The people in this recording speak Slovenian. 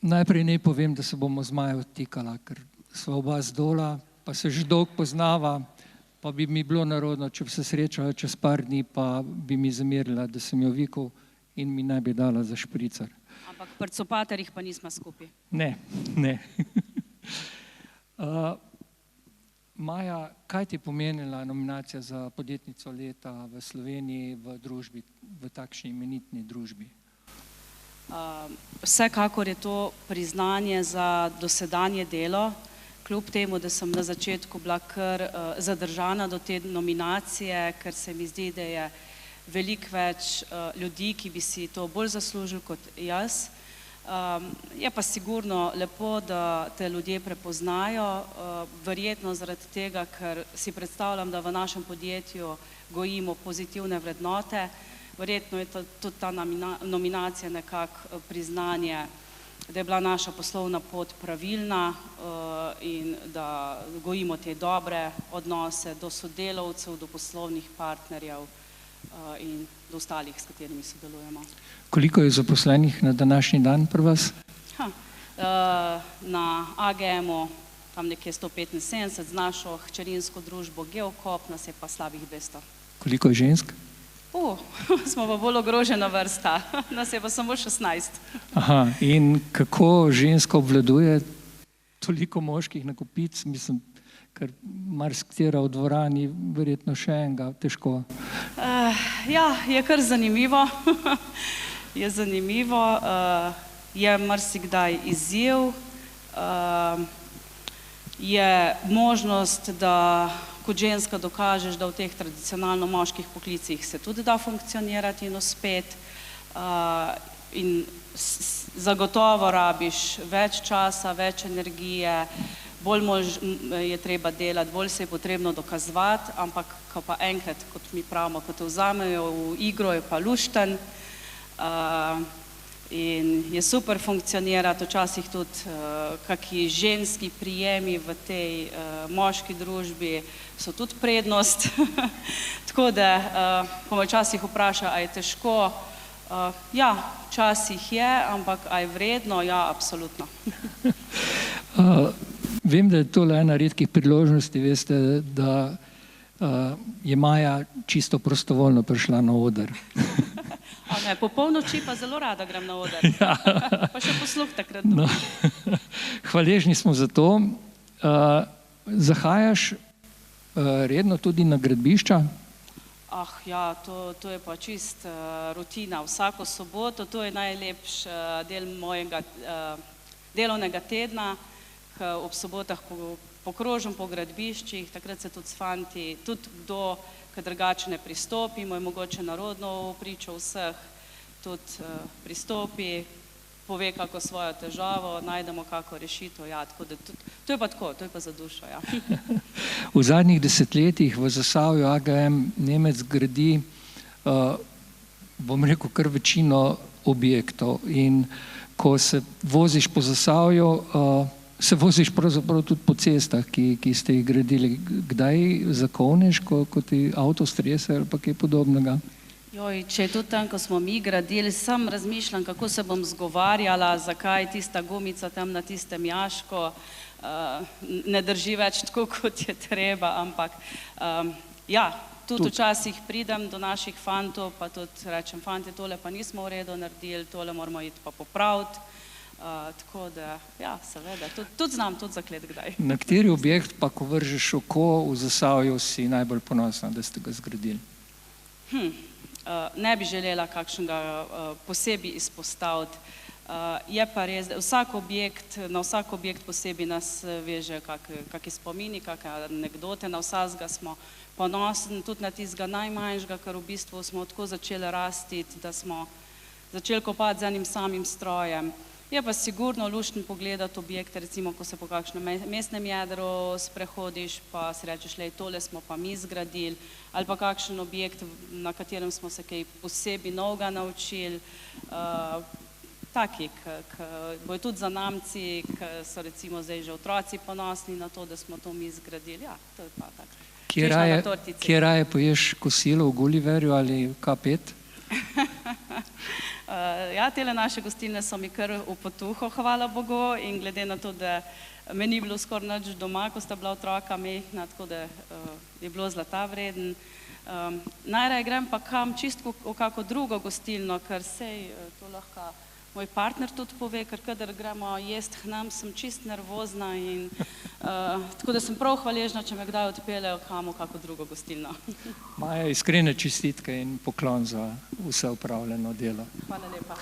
Najprej ne povem, da se bomo z Majo odtikala, ker sva oba z Dola, pa se že dolgo poznava, pa bi mi bilo nerodno, če bi se srečala čez par dni, pa bi mi zamerila, da sem jo vikal in mi ne bi dala za špricar. Ampak pri copaterjih pa nismo skupaj. Ne. Maja, kaj ti je pomenila nominacija za podjetnico leta v Sloveniji v družbi, v takšni imenitni družbi? Vsekakor je to priznanje za dosedanje delo, kljub temu, da sem na začetku bila kar zadržana do te nominacije, ker se mi zdi, da je veliko več ljudi, ki bi si to bolj zaslužili kot jaz. Je pa sigurno lepo, da te ljudje prepoznajo, verjetno zaradi tega, ker si predstavljam, da v našem podjetju gojimo pozitivne vrednote. Verjetno je tudi ta nominacija nekako priznanje, da je bila naša poslovna pot pravilna in da gojimo te dobre odnose do sodelavcev, do poslovnih partnerjev in do ostalih, s katerimi sodelujemo. Koliko je zaposlenih na današnji dan pri vas? Na AGM-u tam nekje 175, z našo hčerinsko družbo Geokop nas je pa slabih 200. Koliko je žensk? Smo pa bolj ogrožena vrsta, nas je pa samo 16. Aha, in kako ženska obvladuje toliko moških na kupic, mislim, ker marsikatera v dvorani, verjetno še enega, težko. Ja, je kar zanimivo, je marsikdaj izziv, je možnost, da kot ženska dokažeš, da v teh tradicionalno moških poklicih se tudi da funkcionirati in uspeti in zagotovo rabiš več časa, več energije, bolj je treba delati, bolj se je potrebno dokazovati, ampak ko pa enkrat, kot mi pravimo, ko te vzamejo v igro, je pa lušten in je super funkcionirati, včasih tudi kaki ženski prijemi v tej moški družbi so tudi prednost, tako da, ko me včasih vpraša, a je težko, ja, včasih je, ampak a je vredno, ja, absolutno. Vem, da je tole ena redkih priložnosti, veste, da je Maja čisto prostovoljno prišla na oder. Po polnoči pa zelo rada grem na oder, pa še posluh takrat. Hvaležni smo za to. Zahajaš redno tudi na gradbišča? Ja, to je pa čist rutina. Vsako soboto, to je najlepši del mojega delovnega tedna, ob sobotah pokrožim po gradbiščih, takrat se tudi s fanti, tudi kdo, ki drugače ne pristopi, mu je mogoče narodno pričo vseh, tudi pristopi, pove kako svojo težavo, najdemo kako rešitev, ja, tako da to je pa tako, to je pa za dušo, ja. V zadnjih desetletjih v Zasavju AGM Nemec gradi, bom rekel, kar večino objektov in ko se voziš po Zasavju, se voziš pravzaprav tudi po cestah, ki ste jih gradili. Kdaj zakoneš, ko ti avto strese ali pa kaj podobnega? Če je tudi tam, ko smo mi gradili, sam razmišljam, kako se bom zgovarjala, zakaj tista gumica tam na tistem jašku ne drži več tako, kot je treba, ampak ja, tudi včasih pridem do naših fantov, pa tudi rečem, fanti, tole pa nismo v redu naredili, tole moramo iti pa popraviti. Tako da, ja, seveda, tudi znam tudi zaklet kdaj. Na kateri objekt pa, ko vržeš oko v Zasavju, si najbolj ponosna, da ste ga zgradili? Ne bi želela kakšnega posebej izpostaviti. Je pa res, da na vsak objekt posebej nas veže kaki spomini, kake anekdote, na vsakega smo ponosni, tudi na tistega najmanjšega, ker v bistvu smo tako začeli rasti, da smo začeli kopati z enim samim strojem. Je pa sigurno luštno pogledati objekte, recimo, ko se po kakšnem mestnem jedru sprehodiš, pa si rečeš, lej, tole smo pa mi zgradili, ali pa kakšen objekt, na katerem smo se kaj posebej novega naučili, taki, ki bojo tudi zanamci, ki so recimo zdaj že otroci ponosni na to, da smo to mi zgradili, ja, to je pa tako. Kje raje poješ kosilo v Gulliverju ali K5? Ja, tele naše gostilne so mi kar v potuho, hvala Bogu, in glede na to, da me ni bilo skoraj nič doma, ko sta bila otroka mehna, tako da je bilo zlata vreden. Najraje grem pa kam čisto v kako drugo gostilno, ker sej to lahko moj partner tudi pove, ker kadar gremo jest k nam, sem čist nervozna in tako da sem prav hvaležna, če me kdaj odpeljejo kam v kako drugo gostilno. Maja, iskrene čestitke in poklon za vse opravljeno delo. Hvala lepa.